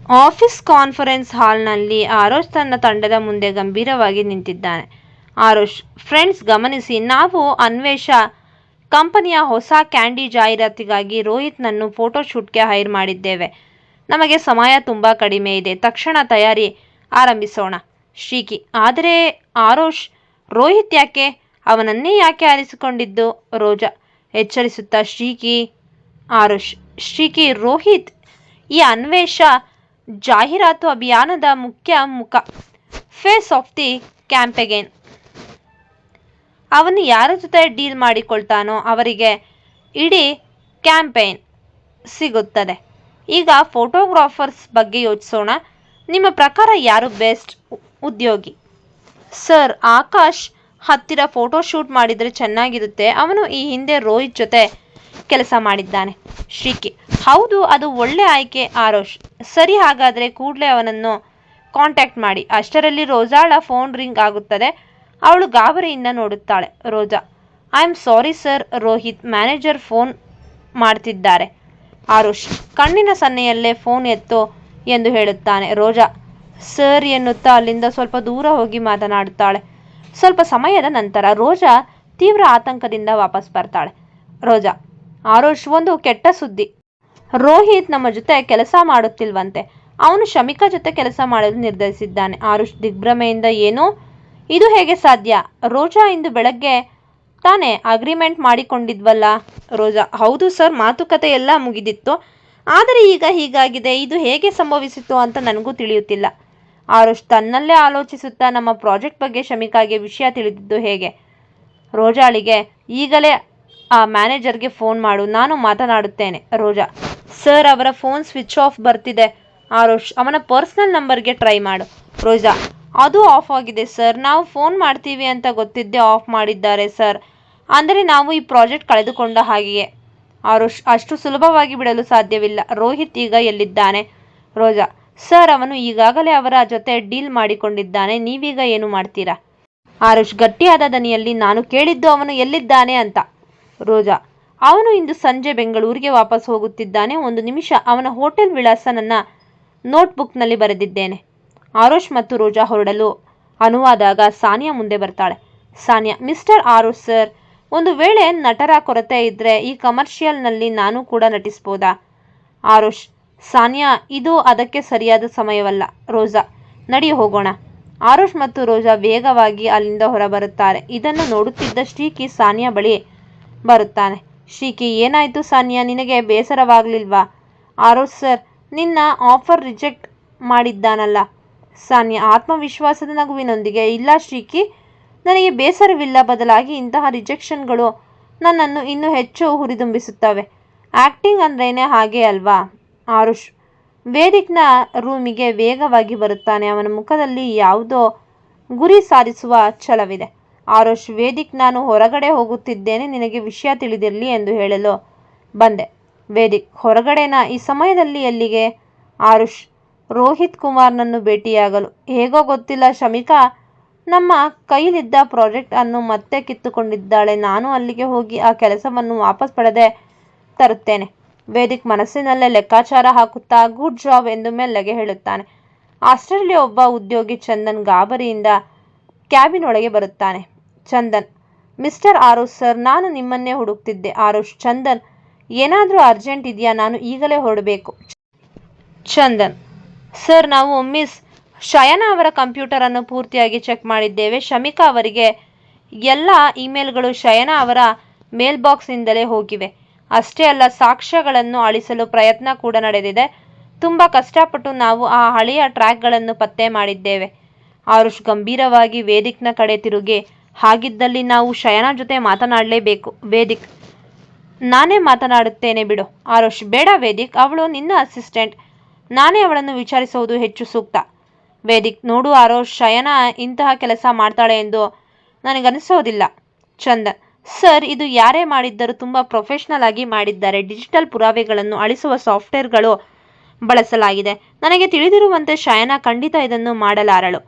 Office conference ಹಾಲ್ನಲ್ಲಿ ಆರೋಷ್ ತನ್ನ ತಂಡದ ಮುಂದೆ ಗಂಭೀರವಾಗಿ ನಿಂತಿದ್ದಾನೆ. ಆರೋಷ್, ಫ್ರೆಂಡ್ಸ್ ಗಮನಿಸಿ, ನಾವು ಅನ್ವೇಷ ಕಂಪನಿಯ ಹೊಸ ಕ್ಯಾಂಡಿ ಜಾಹೀರಾತಿಗಾಗಿ ರೋಹಿತ್ನನ್ನು ಫೋಟೋಶೂಟ್ಗೆ ಹೈರ್ ಮಾಡಿದ್ದೇವೆ. ನಮಗೆ ಸಮಯ ತುಂಬ ಕಡಿಮೆ ಇದೆ. ತಕ್ಷಣ ತಯಾರಿ ಆರಂಭಿಸೋಣ. ಶ್ರೀಕಿ, ಆದರೆ ಆರೋಷ್, ರೋಹಿತ್ ಯಾಕೆ? ಅವನನ್ನೇ ಯಾಕೆ ಆರಿಸಿಕೊಂಡಿದ್ದು? ರೋಜಾ ಎಚ್ಚರಿಸುತ್ತಾ ಆರೋಷ್, ಶ್ರೀಕಿ, ರೋಹಿತ್ ಈ ಅನ್ವೇಷ ಜಾಹೀರಾತು ಅಭಿಯಾನದ ಮುಖ್ಯ ಮುಖ, ಫೇಸ್ ಆಫ್ ದಿ ಕ್ಯಾಂಪೇನ್. ಅವನು ಯಾರ ಜೊತೆ ಡೀಲ್ ಮಾಡಿಕೊಳ್ತಾನೋ ಅವರಿಗೆ ಇಡೀ ಕ್ಯಾಂಪೇನ್ ಸಿಗುತ್ತದೆ. ಈಗ ಫೋಟೋಗ್ರಾಫರ್ಸ್ ಬಗ್ಗೆ ಯೋಚಿಸೋಣ. ನಿಮ್ಮ ಪ್ರಕಾರ ಯಾರು ಬೆಸ್ಟ್ ಉದ್ಯೋಗಿ? ಸರ್, ಆಕಾಶ್ ಹತ್ತಿರ ಫೋಟೋಶೂಟ್ ಮಾಡಿದರೆ ಚೆನ್ನಾಗಿರುತ್ತೆ. ಅವನು ಈ ಹಿಂದೆ ರೋಹಿತ್ ಜೊತೆ ಕೆಲಸ ಮಾಡಿದ್ದಾನೆ. ಶ್ರೀಕಿ, ಹೌದು, ಅದು ಒಳ್ಳೆ ಆಯ್ಕೆ. ಆರೋಷ್, ಸರಿ, ಹಾಗಾದರೆ ಕೂಡಲೇ ಅವನನ್ನು ಕಾಂಟ್ಯಾಕ್ಟ್ ಮಾಡಿ. ಅಷ್ಟರಲ್ಲಿ ರೋಜಾಳ ಫೋನ್ ರಿಂಗ್ ಆಗುತ್ತದೆ. ಅವಳು ಗಾಬರಿಯಿಂದ ನೋಡುತ್ತಾಳೆ. Roja, I am sorry sir, Rohit manager phone ಮಾಡ್ತಿದ್ದಾರೆ. ಆರುಷ್ ಕಣ್ಣಿನ ಸನ್ನೆಯಲ್ಲೇ ಫೋನ್ ಎತ್ತು ಎಂದು ಹೇಳುತ್ತಾನೆ. ರೋಜಾ ಸರ್ ಎನ್ನುತ್ತಾ ಅಲ್ಲಿಂದ ಸ್ವಲ್ಪ ದೂರ ಹೋಗಿ ಮಾತನಾಡುತ್ತಾಳೆ. ಸ್ವಲ್ಪ ಸಮಯದ ನಂತರ ರೋಜಾ ತೀವ್ರ ಆತಂಕದಿಂದ ವಾಪಸ್ ಬರ್ತಾಳೆ. ರೋಜಾ, ಆರುಷ್, ಒಂದು ಕೆಟ್ಟ ಸುದ್ದಿ. ರೋಹಿತ್ ನಮ್ಮ ಜೊತೆ ಕೆಲಸ ಮಾಡುತ್ತಿಲ್ವಂತೆ. ಅವನು ಶಮಿಕಾ ಜೊತೆ ಕೆಲಸ ಮಾಡಲು ನಿರ್ಧರಿಸಿದ್ದಾನೆ. ಆರುಷ್ ದಿಗ್ಭ್ರಮೆಯಿಂದ, ಏನು? ಇದು ಹೇಗೆ ಸಾಧ್ಯ? ರೋಜಾ, ಇಂದು ಬೆಳಗ್ಗೆ ತಾನೇ ಅಗ್ರಿಮೆಂಟ್ ಮಾಡಿಕೊಂಡಿದ್ವಲ್ಲ? ರೋಜಾ, ಹೌದು ಸರ್, ಮಾತುಕತೆ ಎಲ್ಲ ಮುಗಿದಿತ್ತು. ಆದರೆ ಈಗ ಹೀಗಾಗಿದೆ. ಇದು ಹೇಗೆ ಸಂಭವಿಸಿತು ಅಂತ ನನಗೂ ತಿಳಿಯುತ್ತಿಲ್ಲ. ಆರುಷ್ ತನ್ನಲ್ಲೇ ಆಲೋಚಿಸುತ್ತಾ, ನಮ್ಮ ಪ್ರಾಜೆಕ್ಟ್ ಬಗ್ಗೆ ಶಮಿಕಾಗೆ ವಿಷಯ ತಿಳಿದಿದ್ದು ಹೇಗೆ? ರೋಜಾಳಿಗೆ ಈಗಲೇ ಆ ಮ್ಯಾನೇಜರ್ಗೆ ಫೋನ್ ಮಾಡು, ನಾನು ಮಾತನಾಡುತ್ತೇನೆ. ರೋಜಾ, ಸರ್, ಅವರ ಫೋನ್ ಸ್ವಿಚ್ ಆಫ್ ಬರ್ತಿದೆ. ಆರುಷ್, ಅವನ ಪರ್ಸನಲ್ ನಂಬರ್ಗೆ ಟ್ರೈ ಮಾಡು. ರೋಜಾ, ಅದು ಆಫ್ ಆಗಿದೆ ಸರ್. ನಾವು ಫೋನ್ ಮಾಡ್ತೀವಿ ಅಂತ ಗೊತ್ತಿದ್ದೇ ಆಫ್ ಮಾಡಿದ್ದಾರೆ ಸರ್. ಅಂದರೆ ನಾವು ಈ ಪ್ರಾಜೆಕ್ಟ್ ಕಳೆದುಕೊಂಡ ಹಾಗೆಯೇ. ಆರುಷ್, ಅಷ್ಟು ಸುಲಭವಾಗಿ ಬಿಡಲು ಸಾಧ್ಯವಿಲ್ಲ. ರೋಹಿತ್ ಈಗ ಎಲ್ಲಿದ್ದಾನೆ? ರೋಜಾ, ಸರ್, ಅವನು ಈಗಾಗಲೇ ಅವರ ಜೊತೆ ಡೀಲ್ ಮಾಡಿಕೊಂಡಿದ್ದಾನೆ. ನೀವೀಗ ಏನು ಮಾಡ್ತೀರಾ? ಆರುಷ್ ಗಟ್ಟಿಯಾದ ದನಿಯಲ್ಲಿ, ನಾನು ಕೇಳಿದ್ದು ಅವನು ಎಲ್ಲಿದ್ದಾನೆ ಅಂತ. ರೋಜಾ, ಅವನು ಇಂದು ಸಂಜೆ ಬೆಂಗಳೂರಿಗೆ ವಾಪಸ್ ಹೋಗುತ್ತಿದ್ದಾನೆ. ಒಂದು ನಿಮಿಷ, ಅವನ ಹೋಟೆಲ್ ವಿಳಾಸ ನನ್ನ ನೋಟ್ಬುಕ್ನಲ್ಲಿ ಬರೆದಿದ್ದೇನೆ. ಆರುಷ್ ಮತ್ತು ರೋಜಾ ಹೊರಡಲು ಅನುವಾದಾಗ ಸಾನಿಯಾ ಮುಂದೆ ಬರ್ತಾಳೆ. ಸಾನಿಯಾ, ಮಿಸ್ಟರ್ ಆರುಷ್ ಸರ್, ಒಂದು ವೇಳೆ ನಟರ ಕೊರತೆ ಇದ್ದರೆ ಈ ಕಮರ್ಷಿಯಲ್ನಲ್ಲಿ ನಾನು ಕೂಡ ನಟಿಸ್ಬೋದಾ? ಆರುಷ್, ಸಾನಿಯಾ, ಇದು ಅದಕ್ಕೆ ಸರಿಯಾದ ಸಮಯವಲ್ಲ. ರೋಜಾ, ನಡಿ ಹೋಗೋಣ. ಆರುಷ್ ಮತ್ತು ರೋಜಾ ವೇಗವಾಗಿ ಅಲ್ಲಿಂದ ಹೊರಬರುತ್ತಾರೆ. ಇದನ್ನು ನೋಡುತ್ತಿದ್ದ ಶ್ರೀಕಿ ಸಾನಿಯಾ ಬಳಿ ಬರುತ್ತಾನೆ. ಶ್ರೀಕಿ, ಏನಾಯಿತು ಸಾನಿಯಾ, ನಿನಗೆ ಬೇಸರವಾಗಲಿಲ್ವಾ? ಆರುಷ್ ಸರ್ ನಿನ್ನ ಆಫರ್ ರಿಜೆಕ್ಟ್ ಮಾಡಿದ್ದಾನಲ್ಲ. ಸಾನಿಯಾ ಆತ್ಮವಿಶ್ವಾಸದ ನಗುವಿನೊಂದಿಗೆ, ಇಲ್ಲ ಶ್ರೀಕಿ, ನನಗೆ ಬೇಸರವಿಲ್ಲ. ಬದಲಾಗಿ ಇಂತಹ ರಿಜೆಕ್ಷನ್ಗಳು ನನ್ನನ್ನು ಇನ್ನೂ ಹೆಚ್ಚು ಹುರಿದುಂಬಿಸುತ್ತವೆ. ಆ್ಯಕ್ಟಿಂಗ್ ಅಂದ್ರೇನೆ ಹಾಗೆ ಅಲ್ವಾ? ಆರುಷ್ ವೇದಿಕ್ನ ರೂಮಿಗೆ ವೇಗವಾಗಿ ಬರುತ್ತಾನೆ. ಅವನ ಮುಖದಲ್ಲಿ ಯಾವುದೋ ಗುರಿ ಸಾಧಿಸುವ ಛಲವಿದೆ. ಆರುಷ್, ವೇದಿಕ್, ನಾನು ಹೊರಗಡೆ ಹೋಗುತ್ತಿದ್ದೇನೆ. ನಿನಗೆ ವಿಷಯ ತಿಳಿದಿರಲಿ ಎಂದು ಹೇಳಲು ಬಂದೆ. ವೇದಿಕ್, ಹೊರಗಡೆನಾ? ಈ ಸಮಯದಲ್ಲಿ ಎಲ್ಲಿಗೆ? ಆರುಷ್, ರೋಹಿತ್ ಕುಮಾರ್ನನ್ನು ಭೇಟಿಯಾಗಲು. ಹೇಗೋ ಗೊತ್ತಿಲ್ಲ, ಶಮಿಕಾ ನಮ್ಮ ಕೈಲಿದ್ದ ಪ್ರಾಜೆಕ್ಟ್ ಅನ್ನು ಮತ್ತೆ ಕಿತ್ತುಕೊಂಡಿದ್ದಾಳೆ. ನಾನು ಅಲ್ಲಿಗೆ ಹೋಗಿ ಆ ಕೆಲಸವನ್ನು ವಾಪಸ್ ಪಡೆದೇ ತರುತ್ತೇನೆ. ವೇದಿಕ್ ಮನಸ್ಸಿನಲ್ಲೇ ಲೆಕ್ಕಾಚಾರ ಹಾಕುತ್ತಾ ಗುಡ್ ಜಾಬ್ ಎಂದು ಮೆಲ್ಲಗೆ ಹೇಳುತ್ತಾನೆ. ಅಷ್ಟರಲ್ಲಿ ಒಬ್ಬ ಉದ್ಯೋಗಿ ಚಂದನ್ ಗಾಬರಿಯಿಂದ ಕ್ಯಾಬಿನ್ ಒಳಗೆ ಬರುತ್ತಾನೆ. ಚಂದನ್, ಮಿಸ್ಟರ್ ಆರುಷ್ ಸರ್, ನಾನು ನಿಮ್ಮನ್ನೇ ಹುಡುಕ್ತಿದ್ದೆ. ಆರುಷ್, ಚಂದನ್, ಏನಾದರೂ ಅರ್ಜೆಂಟ್ ಇದೆಯಾ? ನಾನು ಈಗಲೇ ಹೊರಡಬೇಕು. ಚಂದನ್, ಸರ್, ನಾವು ಮಿಸ್ ಶಯನಾ ಅವರ ಕಂಪ್ಯೂಟರನ್ನು ಪೂರ್ತಿಯಾಗಿ ಚೆಕ್ ಮಾಡಿದ್ದೇವೆ. ಶಮಿಕಾ ಅವರಿಗೆ ಎಲ್ಲ ಇಮೇಲ್ಗಳು ಶಯನಾ ಅವರ ಮೇಲ್ ಬಾಕ್ಸ್ನಿಂದಲೇ ಹೋಗಿವೆ. ಅಷ್ಟೇ ಅಲ್ಲ, ಸಾಕ್ಷ್ಯಗಳನ್ನು ಅಳಿಸಲು ಪ್ರಯತ್ನ ಕೂಡ ನಡೆದಿದೆ. ತುಂಬ ಕಷ್ಟಪಟ್ಟು ನಾವು ಆ ಹಳೆಯ ಟ್ರ್ಯಾಕ್ಗಳನ್ನು ಪತ್ತೆ ಮಾಡಿದ್ದೇವೆ. ಆರುಷ್ ಗಂಭೀರವಾಗಿ ವೇದಿಕ್ನ ಕಡೆ ತಿರುಗಿ, ಹಾಗಿದ್ದಲ್ಲಿ ನಾವು ಶಯನಾ ಜೊತೆ ಮಾತನಾಡಲೇಬೇಕು. ವೇದಿಕ್, ನಾನೇ ಮಾತನಾಡುತ್ತೇನೆ ಬಿಡು. ಆರುಷ್, ಬೇಡ ವೇದಿಕ್, ಅವಳು ನಿನ್ನ ಅಸಿಸ್ಟೆಂಟ್. ನಾನೇ ಅವಳನ್ನು ವಿಚಾರಿಸುವುದು ಹೆಚ್ಚು ಸೂಕ್ತ. ವೇದಿಕ್, ನೋಡು ಆರುಷ್, ಶಯನಾ ಇಂತಹ ಕೆಲಸ ಮಾಡ್ತಾಳೆ ಎಂದು ನನಗನಿಸೋದಿಲ್ಲ. ಚಂದನ್, ಸರ್, ಇದು ಯಾರೇ ಮಾಡಿದ್ದರೂ ತುಂಬ ಪ್ರೊಫೆಷ್ನಲ್ ಆಗಿ ಮಾಡಿದ್ದಾರೆ. ಡಿಜಿಟಲ್ ಪುರಾವೆಗಳನ್ನು ಅಳಿಸುವ ಸಾಫ್ಟ್ವೇರ್ಗಳು ಬಳಸಲಾಗಿದೆ. ನನಗೆ ತಿಳಿದಿರುವಂತೆ ಶಯನಾ ಖಂಡಿತ ಇದನ್ನು ಮಾಡಲಾರಳು.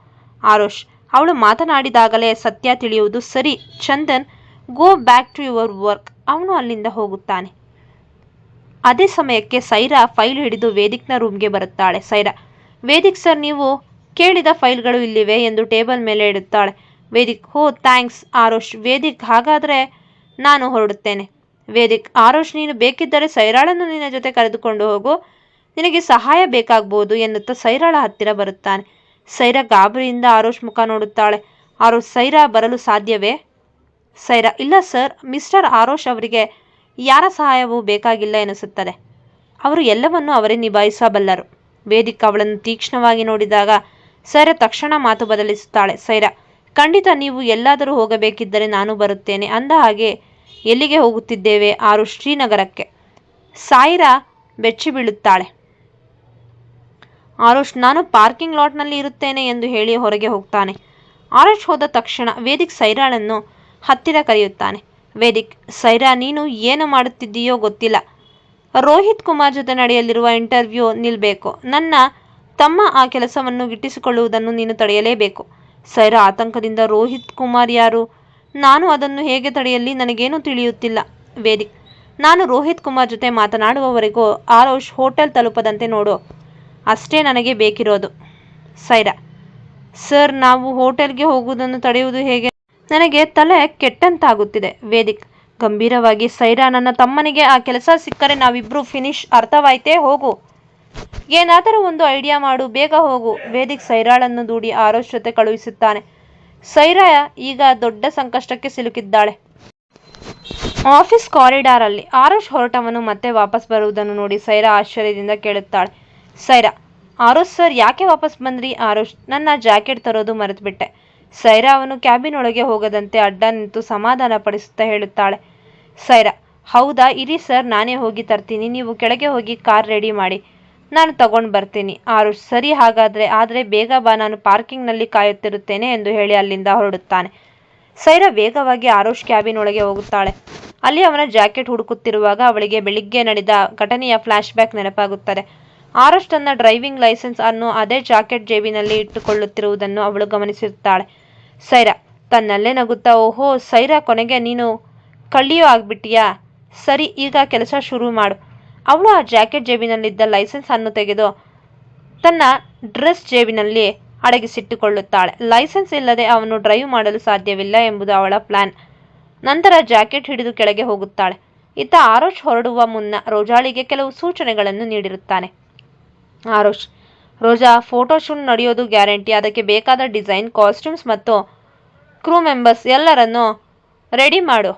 ಆರುಷ್, ಅವಳು ಮಾತನಾಡಿದಾಗಲೇ ಸತ್ಯ ತಿಳಿಯುವುದು. ಸರಿ Chandan, go back to your work. ಅವನು ಅಲ್ಲಿಂದ ಹೋಗುತ್ತಾನೆ. ಅದೇ ಸಮಯಕ್ಕೆ ಸೈರಾ ಫೈಲ್ ಹಿಡಿದು ವೇದಿಕ್ನ ರೂಮ್ಗೆ ಬರುತ್ತಾಳೆ. ಸೈರಾ, ವೇದಿಕ್ ಸರ್, ನೀವು ಕೇಳಿದ ಫೈಲ್ಗಳು ಇಲ್ಲಿವೆ ಎಂದು ಟೇಬಲ್ ಮೇಲೆ ಇಡುತ್ತಾಳೆ. ವೇದಿಕ್, ಹೋ ಥ್ಯಾಂಕ್ಸ್ ಆರುಷ್. ವೇದಿಕ್, ಹಾಗಾದರೆ ನಾನು ಹೊರಡುತ್ತೇನೆ. ವೇದಿಕ್, ಆರುಷ್, ನೀನು ಬೇಕಿದ್ದರೆ ಸೈರಾಳನ್ನು ನಿನ್ನ ಜೊತೆ ಕರೆದುಕೊಂಡು ಹೋಗು, ನಿನಗೆ ಸಹಾಯ ಬೇಕಾಗಬಹುದು ಎನ್ನುತ್ತಾ ಸೈರಾಳ ಹತ್ತಿರ ಬರುತ್ತಾನೆ. ಸೈರಾ ಗಾಬರಿಯಿಂದ ಆರುಷ್ ಮುಖ ನೋಡುತ್ತಾಳೆ. ಆರುಷ್, ಸೈರಾ ಬರಲು ಸಾಧ್ಯವೇ? ಸೈರಾ, ಇಲ್ಲ ಸರ್, ಮಿಸ್ಟರ್ ಆರುಷ್ ಅವರಿಗೆ ಯಾರ ಸಹಾಯವೂ ಬೇಕಾಗಿಲ್ಲ ಎನಿಸುತ್ತದೆ. ಅವರು ಎಲ್ಲವನ್ನೂ ಅವರೇ ನಿಭಾಯಿಸಬಲ್ಲರು. ವೇದಿಕ್ ಅವಳನ್ನು ತೀಕ್ಷ್ಣವಾಗಿ ನೋಡಿದಾಗ ಸೈರಾ ತಕ್ಷಣ ಮಾತು ಬದಲಿಸುತ್ತಾಳೆ. ಸೈರಾ, ಖಂಡಿತ, ನೀವು ಎಲ್ಲಾದರೂ ಹೋಗಬೇಕಿದ್ದರೆ ನಾನು ಬರುತ್ತೇನೆ. ಅಂದ ಹಾಗೆ ಎಲ್ಲಿಗೆ ಹೋಗುತ್ತಿದ್ದೇವೆ? ಆರುಷ್, ಶ್ರೀನಗರಕ್ಕೆ. ಸೈರಾ ಬೆಚ್ಚಿ ಬೀಳುತ್ತಾಳೆ. ಆರುಷ್, ನಾನು ಪಾರ್ಕಿಂಗ್ ಲಾಟ್ನಲ್ಲಿ ಇರುತ್ತೇನೆ ಎಂದು ಹೇಳಿ ಹೊರಗೆ ಹೋಗ್ತಾನೆ. ಆರುಷ್ ಹೋದ ತಕ್ಷಣ ವೇದಿಕ್ ಸೈರಾಳನ್ನು ಹತ್ತಿರ ಕರೆಯುತ್ತಾನೆ. ವೇದಿಕ್, ಸೈರಾ, ನೀನು ಏನು ಮಾಡುತ್ತಿದ್ದೀಯೋ ಗೊತ್ತಿಲ್ಲ. ರೋಹಿತ್ ಕುಮಾರ್ ಜೊತೆ ನಡೆಯಲಿರುವ ಇಂಟರ್ವ್ಯೂ ನಿಲ್ಲಬೇಕು. ನನ್ನ ತಮ್ಮ ಆ ಕೆಲಸವನ್ನು ಗಿಟ್ಟಿಸಿಕೊಳ್ಳುವುದನ್ನು ನೀನು ತಡೆಯಲೇಬೇಕು. ಸೈರಾ ಆತಂಕದಿಂದ, ರೋಹಿತ್ ಕುಮಾರ್ ಯಾರು? ನಾನು ಅದನ್ನು ಹೇಗೆ ತಡೆಯಲಿ? ನನಗೇನು ತಿಳಿಯುತ್ತಿಲ್ಲ. ವೇದಿಕ್, ನಾನು ರೋಹಿತ್ ಕುಮಾರ್ ಜೊತೆ ಮಾತನಾಡುವವರೆಗೂ ಆರುಷ್ ಹೋಟೆಲ್ ತಲುಪದಂತೆ ನೋಡು, ಅಷ್ಟೇ ನನಗೆ ಬೇಕಿರೋದು. ಸೈರಾ, ಸರ್, ನಾವು ಹೋಟೆಲ್ಗೆ ಹೋಗುವುದನ್ನು ತಡೆಯುವುದು ಹೇಗೆ? ನನಗೆ ತಲೆ ಕೆಟ್ಟಂತಾಗುತ್ತಿದೆ. ವೇದಿಕ್ ಗಂಭೀರವಾಗಿ, ಸೈರಾ, ನನ್ನ ತಮ್ಮನಿಗೆ ಆ ಕೆಲಸ ಸಿಕ್ಕರೆ ನಾವಿಬ್ರು ಫಿನಿಶ್, ಅರ್ಥವಾಯ್ತೇ? ಹೋಗು, ಏನಾದರೂ ಒಂದು ಐಡಿಯಾ ಮಾಡು, ಬೇಗ ಹೋಗು. ವೇದಿಕ್ ಸೈರಾಳನ್ನು ದೂಡಿ ಆರುಷ್ ಜೊತೆ ಕಳುಹಿಸುತ್ತಾನೆ. ಸೈರಾ ಈಗ ದೊಡ್ಡ ಸಂಕಷ್ಟಕ್ಕೆ ಸಿಲುಕಿದ್ದಾಳೆ. ಆಫೀಸ್ ಕಾರಿಡಾರ್ ಅಲ್ಲಿ ಆರುಷ್ ಹೊರಟವನು ಮತ್ತೆ ವಾಪಸ್ ಬರುವುದನ್ನು ನೋಡಿ ಸೈರಾ ಆಶ್ಚರ್ಯದಿಂದ ಕೇಳುತ್ತಾಳೆ. ಸೈರಾ, ಆರುಷ್ ಸರ್, ಯಾಕೆ ವಾಪಸ್ ಬಂದ್ರಿ? ಆರುಷ್, ನನ್ನ ಜಾಕೆಟ್ ತರೋದು ಮರೆತುಬಿಟ್ಟೆ. ಸೈರಾ ಅವನು ಕ್ಯಾಬಿನ್ ಒಳಗೆ ಹೋಗದಂತೆ ಅಡ್ಡ ನಿಂತು ಸಮಾಧಾನ ಪಡಿಸುತ್ತಾ ಹೇಳುತ್ತಾಳೆ. ಸೈರಾ, ಹೌದಾ, ಇರಿ ಸರ್, ನಾನೇ ಹೋಗಿ ತರ್ತೀನಿ. ನೀವು ಕೆಳಗೆ ಹೋಗಿ ಕಾರ್ ರೆಡಿ ಮಾಡಿ, ನಾನು ತಗೊಂಡು ಬರ್ತೀನಿ. ಆರುಷ್, ಸರಿ ಹಾಗಾದರೆ, ಆದರೆ ಬೇಗ ಬಾ, ನಾನು ಪಾರ್ಕಿಂಗ್ನಲ್ಲಿ ಕಾಯುತ್ತಿರುತ್ತೇನೆ ಎಂದು ಹೇಳಿ ಅಲ್ಲಿಂದ ಹೊರಡುತ್ತಾನೆ. ಸೈರಾ ವೇಗವಾಗಿ ಆರುಷ್ ಕ್ಯಾಬಿನ್ ಒಳಗೆ ಹೋಗುತ್ತಾಳೆ. ಅಲ್ಲಿ ಅವನ ಜಾಕೆಟ್ ಹುಡುಕುತ್ತಿರುವಾಗ ಅವಳಿಗೆ ಬೆಳಿಗ್ಗೆ ನಡೆದ ಘಟನೆಯ ಫ್ಲಾಶ್ ಬ್ಯಾಕ್ ನೆನಪಾಗುತ್ತದೆ. ಆರುಷ್ ತನ್ನ ಡ್ರೈವಿಂಗ್ ಲೈಸೆನ್ಸ್ ಅನ್ನು ಅದೇ ಜಾಕೆಟ್ ಜೇಬಿನಲ್ಲಿ ಇಟ್ಟುಕೊಳ್ಳುತ್ತಿರುವುದನ್ನು ಅವಳು ಗಮನಿಸುತ್ತಾಳೆ. ಸೈರಾ ತನ್ನಲ್ಲೇ ನಗುತ್ತಾ, ಓಹೋ ಸೈರಾ, ಕೊನೆಗೆ ನೀನು ಕಳ್ಳಿಯೂ ಆಗ್ಬಿಟ್ಟಿಯಾ? ಸರಿ, ಈಗ ಕೆಲಸ ಶುರು ಮಾಡು. ಅವಳು ಆ ಜಾಕೆಟ್ ಜೇಬಿನಲ್ಲಿದ್ದ ಲೈಸೆನ್ಸ್ ಅನ್ನು ತೆಗೆದು ತನ್ನ ಡ್ರೆಸ್ ಜೇಬಿನಲ್ಲಿ ಅಡಗಿಸಿಟ್ಟುಕೊಳ್ಳುತ್ತಾಳೆ. ಲೈಸೆನ್ಸ್ ಇಲ್ಲದೆ ಅವನು ಡ್ರೈವ್ ಮಾಡಲು ಸಾಧ್ಯವಿಲ್ಲ ಎಂಬುದು ಅವಳ ಪ್ಲಾನ್. ನಂತರ ಜಾಕೆಟ್ ಹಿಡಿದು ಕೆಳಗೆ ಹೋಗುತ್ತಾಳೆ. ಇತ್ತ ಆರುಷ್ ಹೊರಡುವ ಮುನ್ನ ರೋಜಾಳಿಗೆ ಕೆಲವು ಸೂಚನೆಗಳನ್ನು ನೀಡಿರುತ್ತಾನೆ. ಆರುಷ್, ರೋಜಾ, ಫೋಟೋಶೂಟ್ ನಡೆಯೋದು ಗ್ಯಾರಂಟಿ. ಅದಕ್ಕೆ ಬೇಕಾದ ಡಿಸೈನ್, ಕಾಸ್ಟ್ಯೂಮ್ಸ್ ಮತ್ತು ಕ್ರೂ ಮೆಂಬರ್ಸ್ ಎಲ್ಲರನ್ನೂ ರೆಡಿ ಮಾಡು.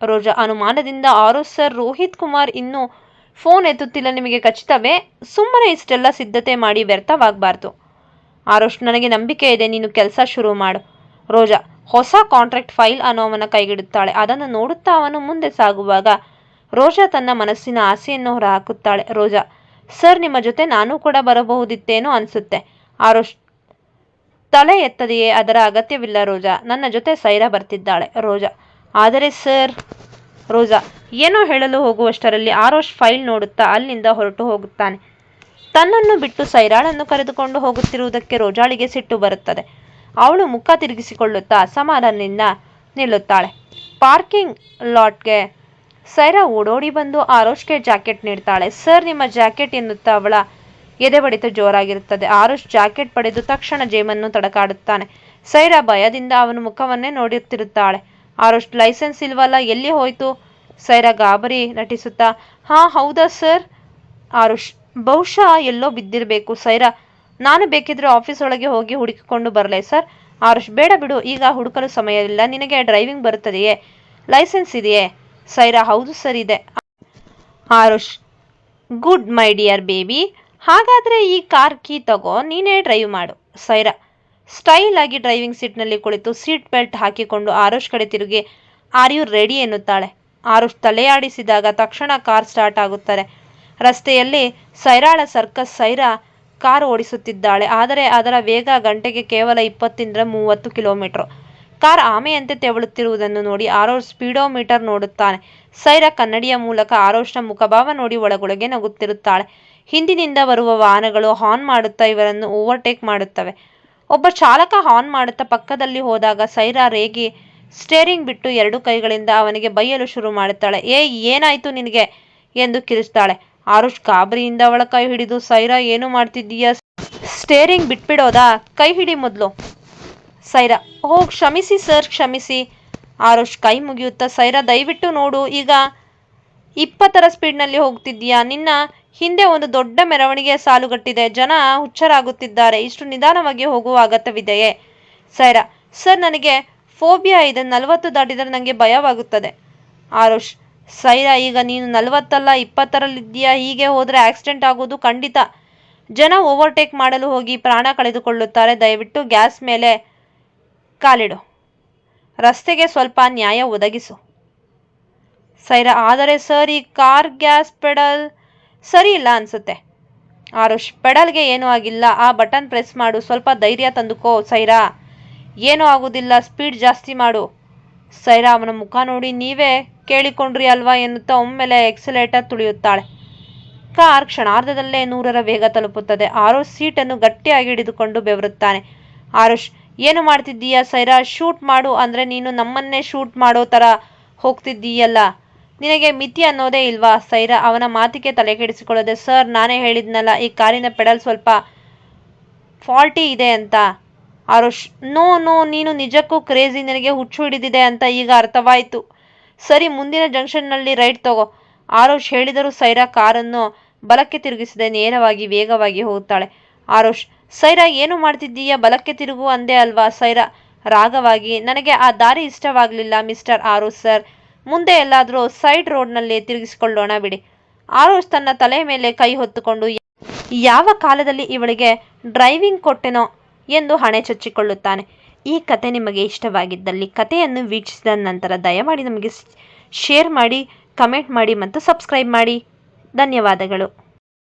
ರೋಜಾ ಅನುಮಾನದಿಂದ, ಆರುಷ್ ಸರ್, ರೋಹಿತ್ ಕುಮಾರ್ ಇನ್ನೂ ಫೋನ್ ಎತ್ತುತ್ತಿಲ್ಲ, ನಿಮಗೆ ಖಚಿತವೇ? ಸುಮ್ಮನೆ ಇಷ್ಟೆಲ್ಲ ಸಿದ್ಧತೆ ಮಾಡಿ ವ್ಯರ್ಥವಾಗಬಾರ್ದು. ಆರುಷ್, ನನಗೆ ನಂಬಿಕೆ ಇದೆ, ನೀನು ಕೆಲಸ ಶುರು ಮಾಡು. ರೋಜಾ ಹೊಸ ಕಾಂಟ್ರಾಕ್ಟ್ ಫೈಲ್ ಅನ್ನು ಅವನ ಕೈಗಿಡುತ್ತಾಳೆ. ಅದನ್ನು ನೋಡುತ್ತಾ ಅವನು ಮುಂದೆ ಸಾಗುವಾಗ ರೋಜಾ ತನ್ನ ಮನಸ್ಸಿನ ಆಸೆಯನ್ನು ಹೊರಹಾಕುತ್ತಾಳೆ. ರೋಜಾ, ಸರ್, ನಿಮ್ಮ ಜೊತೆ ನಾನು ಕೂಡ ಬರಬಹುದಿತ್ತೇನೋ ಅನಿಸುತ್ತೆ. ಆರುಷ್ ತಲೆ ಎತ್ತದೆಯೇ, ಅದರ ಅಗತ್ಯವಿಲ್ಲ ರೋಜಾ, ನನ್ನ ಜೊತೆ ಸೈರಾ ಬರ್ತಿದ್ದಾಳೆ. ರೋಜಾ, ಆದರೆ ಸರ್. ರೋಜಾ ಏನೋ ಹೇಳಲು ಹೋಗುವಷ್ಟರಲ್ಲಿ ಆರುಷ್ ಫೈಲ್ ನೋಡುತ್ತಾ ಅಲ್ಲಿಂದ ಹೊರಟು ಹೋಗುತ್ತಾನೆ. ತನ್ನನ್ನು ಬಿಟ್ಟು ಸೈರಾಳನ್ನು ಕರೆದುಕೊಂಡು ಹೋಗುತ್ತಿರುವುದಕ್ಕೆ ರೋಜಾಳಿಗೆ ಸಿಟ್ಟು ಬರುತ್ತದೆ. ಅವಳು ಮುಖ ತಿರುಗಿಸಿಕೊಳ್ಳುತ್ತಾ ಅಸಮಾಧಾನದಿಂದ ನಿಲ್ಲುತ್ತಾಳೆ. ಪಾರ್ಕಿಂಗ್ ಲಾಟ್ಗೆ ಸೈರಾ ಓಡೋಡಿ ಬಂದು ಆರುಷ್ಗೆ ಜಾಕೆಟ್ ನೀಡ್ತಾಳೆ. ಸರ್, ನಿಮ್ಮ ಜಾಕೆಟ್ ಎನ್ನುತ್ತಾ ಅವಳ ಎದೆ ಬಡಿತ ಜೋರಾಗಿರುತ್ತದೆ. ಆರುಷ್ ಜಾಕೆಟ್ ಪಡೆದು ತಕ್ಷಣ ಜೇಬನ್ನು ತಡಕಾಡುತ್ತಾನೆ. ಸೈರಾ ಭಯದಿಂದ ಅವನ ಮುಖವನ್ನೇ ನೋಡುತ್ತಿರುತ್ತಾಳೆ. ಆರುಷ್, ಲೈಸೆನ್ಸ್ ಇಲ್ವಲ್ಲ, ಎಲ್ಲಿ ಹೋಯ್ತು? ಸೈರಾ ಗಾಬರಿ ನಟಿಸುತ್ತಾ, ಹಾ ಹೌದಾ ಸರ್. ಆರುಷ್, ಬಹುಶಃ ಎಲ್ಲೋ ಬಿದ್ದಿರಬೇಕು. ಸೈರಾ, ನಾನು ಬೇಕಿದ್ರೆ ಆಫೀಸ್ ಒಳಗೆ ಹೋಗಿ ಹುಡುಕಿಕೊಂಡು ಬರಲೇ ಸರ್? ಆರುಷ್, ಬೇಡ ಬಿಡು, ಈಗ ಹುಡುಕಲು ಸಮಯವಿಲ್ಲ. ನಿನಗೆ ಡ್ರೈವಿಂಗ್ ಬರುತ್ತದೆಯೇ? ಲೈಸೆನ್ಸ್ ಇದೆಯೇ? ಸೈರಾ, ಹೌದು ಸರ್, ಇದೆ. Arush, good my dear baby, ಹಾಗಾದರೆ ಈ ಕಾರ್ ಕೀ ತಗೋ, ನೀನೇ ಡ್ರೈವ್ ಮಾಡು. ಸೈರಾ ಸ್ಟೈಲ್ ಆಗಿ ಡ್ರೈವಿಂಗ್ ಸೀಟ್ನಲ್ಲಿ ಕುಳಿತು ಸೀಟ್ ಬೆಲ್ಟ್ ಹಾಕಿಕೊಂಡು ಆರುಷ್ ಕಡೆ ತಿರುಗಿ, ಆರ್ ಯು ರೆಡಿ ಎನ್ನುತ್ತಾಳೆ. ಆರುಷ್ ತಲೆಯಾಡಿಸಿದಾಗ ತಕ್ಷಣ ಕಾರ್ ಸ್ಟಾರ್ಟ್ ಆಗುತ್ತದೆ. ರಸ್ತೆಯಲ್ಲಿ ಸೈರಾಳ ಸರ್ಕಸ್. ಸೈರಾ ಕಾರು ಓಡಿಸುತ್ತಿದ್ದಾಳೆ, ಆದರೆ ಅದರ ವೇಗ ಗಂಟೆಗೆ ಕೇವಲ 20-30 ಕಿಲೋಮೀಟರ್. ಕಾರ್ ಆಮೆಯಂತೆ ತೆವಳುತ್ತಿರುವುದನ್ನು ನೋಡಿ ಆರುಷ್ ಸ್ಪೀಡೋಮೀಟರ್ ನೋಡುತ್ತಾನೆ. ಸೈರಾ ಕನ್ನಡಿಯ ಮೂಲಕ ಆರುಷ್ನ ಮುಖಭಾವ ನೋಡಿ ಒಳಗೊಳಗೆ ನಗುತ್ತಿರುತ್ತಾಳೆ. ಹಿಂದಿನಿಂದ ಬರುವ ವಾಹನಗಳು ಹಾರ್ನ್ ಮಾಡುತ್ತಾ ಇವರನ್ನು ಓವರ್ಟೇಕ್ ಮಾಡುತ್ತವೆ. ಒಬ್ಬ ಚಾಲಕ ಹಾರ್ನ್ ಮಾಡುತ್ತಾ ಪಕ್ಕದಲ್ಲಿ ಹೋದಾಗ ಸೈರಾ ರೇಗಿ ಸ್ಟೇರಿಂಗ್ ಬಿಟ್ಟು 2 ಕೈಗಳಿಂದ ಅವನಿಗೆ ಬೈಯಲು ಶುರು ಮಾಡುತ್ತಾಳೆ. ಏನಾಯ್ತು ನಿನಗೆ ಎಂದು ಕಿರಿಸ್ತಾಳೆ. ಆರುಷ್ ಗಾಬರಿಯಿಂದ ಅವಳ ಕೈ ಹಿಡಿದು, ಸೈರಾ ಏನು ಮಾಡ್ತಿದ್ದೀಯಾ? ಸ್ಟೇರಿಂಗ್ ಬಿಟ್ಬಿಡೋದಾ? ಕೈ ಹಿಡಿ ಮೊದಲು. ಸೈರಾ, ಕ್ಷಮಿಸಿ ಸರ್, ಕ್ಷಮಿಸಿ. ಆರುಷ್ ಕೈ ಮುಗಿಯುತ್ತಾ, ಸೈರಾ ದಯವಿಟ್ಟು ನೋಡು, ಈಗ 20ರ ಸ್ಪೀಡ್ನಲ್ಲಿ ಹೋಗ್ತಿದ್ದೀಯಾ. ನಿನ್ನ ಹಿಂದೆ ಒಂದು ದೊಡ್ಡ ಮೆರವಣಿಗೆ ಸಾಲುಗಟ್ಟಿದೆ. ಜನ ಹುಚ್ಚರಾಗುತ್ತಿದ್ದಾರೆ. ಇಷ್ಟು ನಿಧಾನವಾಗಿ ಹೋಗುವ ಅಗತ್ಯವಿದೆಯೇ? ಸೈರಾ, ಸರ್ ನನಗೆ ಫೋಬಿಯಾ ಇದೆ. 40 ದಾಟಿದರೆ ನನಗೆ ಭಯವಾಗುತ್ತದೆ. ಆರುಷ್, ಸೈರಾ ಈಗ ನೀನು 40 ಅಲ್ಲ 20ರಲ್ಲಿದ್ದೀಯಾ. ಹೀಗೆ ಹೋದರೆ ಆಕ್ಸಿಡೆಂಟ್ ಆಗೋದು ಖಂಡಿತ. ಜನ ಓವರ್ಟೇಕ್ ಮಾಡಲು ಹೋಗಿ ಪ್ರಾಣ ಕಳೆದುಕೊಳ್ಳುತ್ತಾರೆ. ದಯವಿಟ್ಟು ಗ್ಯಾಸ್ ಮೇಲೆ ಕಾಲಿಡು. ರಸ್ತೆಗೆ ಸ್ವಲ್ಪ ನ್ಯಾಯ ಒದಗಿಸು. ಸೈರಾ, ಆದರೆ ಸರ್ ಈ ಕಾರ್ ಗ್ಯಾಸ್ ಪೆಡಲ್ ಸರಿ ಇಲ್ಲ ಅನ್ಸುತ್ತೆ. ಆರುಷ್, ಪೆಡಲ್ಗೆ ಏನೂ ಆಗಿಲ್ಲ. ಆ ಬಟನ್ ಪ್ರೆಸ್ ಮಾಡು. ಸ್ವಲ್ಪ ಧೈರ್ಯ ತಂದುಕೋ. ಸೈರಾ, ಏನೂ ಆಗೋದಿಲ್ಲ. ಸ್ಪೀಡ್ ಜಾಸ್ತಿ ಮಾಡು. ಸೈರಾ ಅವನ ಮುಖ ನೋಡಿ, ನೀವೇ ಕೇಳಿಕೊಂಡ್ರಿ ಅಲ್ವಾ ಎನ್ನುತ್ತಾ ಒಮ್ಮೆಲೆ ಎಕ್ಸಲೇಟರ್ ತುಳಿಯುತ್ತಾಳೆ. ಕಾರ್ ಕ್ಷಣಾರ್ಧದಲ್ಲೇ 100ರ ವೇಗ ತಲುಪುತ್ತದೆ. ಆರುಷ್ ಸೀಟನ್ನು ಗಟ್ಟಿಯಾಗಿ ಹಿಡಿದುಕೊಂಡು ಬೆವರುತ್ತಾನೆ. ಆರುಷ್, ಏನು ಮಾಡ್ತಿದ್ದೀಯಾ? ಸೈರಾ, ಶೂಟ್ ಮಾಡು ಅಂದರೆ ನೀನು ನಮ್ಮನ್ನೇ ಶೂಟ್ ಮಾಡೋ ಥರ ಹೋಗ್ತಿದ್ದೀಯಲ್ಲ. ನಿನಗೆ ಮಿತಿ ಅನ್ನೋದೇ ಇಲ್ವಾ? ಸೈರಾ ಅವನ ಮಾತಿಗೆ ತಲೆಕೆಡಿಸಿಕೊಳ್ಳದೆ, ಸರ್ ನಾನೇ ಹೇಳಿದ್ನಲ್ಲ ಈ ಕಾರಿನ ಪೆಡಲ್ ಸ್ವಲ್ಪ ಫಾಲ್ಟಿ ಇದೆ ಅಂತ. ಆರುಷ್, ನೋ, ನೀನು ನಿಜಕ್ಕೂ ಕ್ರೇಜಿ. ನಿನಗೆ ಹುಚ್ಚು ಹಿಡಿದಿದೆ ಅಂತ ಈಗ ಅರ್ಥವಾಯಿತು. ಸರಿ, ಮುಂದಿನ ಜಂಕ್ಷನ್ನಲ್ಲಿ ರೈಟ್ ತಗೋ. ಆರುಷ್ ಹೇಳಿದರೂ ಸೈರಾ ಕಾರನ್ನು ಬಲಕ್ಕೆ ತಿರುಗಿಸದೆ ನೇರವಾಗಿ ವೇಗವಾಗಿ ಹೋಗುತ್ತಾಳೆ. ಆರುಷ್, ಸೈರಾ ಏನು ಮಾಡ್ತಿದ್ದೀಯಾ? ಬಲಕ್ಕೆ ತಿರುಗು ಅಂದೆ ಅಲ್ವಾ? ಸೈರಾ ರಾಗವಾಗಿ, ನನಗೆ ಆ ದಾರಿ ಇಷ್ಟವಾಗಲಿಲ್ಲ ಮಿಸ್ಟರ್ ಆರುಷ್ ಸರ್. ಮುಂದೆ ಎಲ್ಲಾದರೂ ಸೈಡ್ ರೋಡ್ನಲ್ಲಿ ತಿರುಗಿಸಿಕೊಳ್ಳೋಣ ಬಿಡಿ. ಆರುಷ್ ತನ್ನ ತಲೆ ಮೇಲೆ ಕೈ ಹೊತ್ತುಕೊಂಡು ಯಾವ ಕಾಲದಲ್ಲಿ ಇವಳಿಗೆ ಡ್ರೈವಿಂಗ್ ಕೊಟ್ಟೆನೋ ಎಂದು ಹಣೆ ಚಚ್ಚಿಕೊಳ್ಳುತ್ತಾನೆ. ಈ ಕತೆ ನಿಮಗೆ ಇಷ್ಟವಾಗಿದ್ದಲ್ಲಿ ಕತೆಯನ್ನು ವೀಕ್ಷಿಸಿದ ನಂತರ ದಯಮಾಡಿ ನಮಗೆ ಶೇರ್ ಮಾಡಿ, ಕಮೆಂಟ್ ಮಾಡಿ ಮತ್ತು ಸಬ್ಸ್ಕ್ರೈಬ್ ಮಾಡಿ. ಧನ್ಯವಾದಗಳು.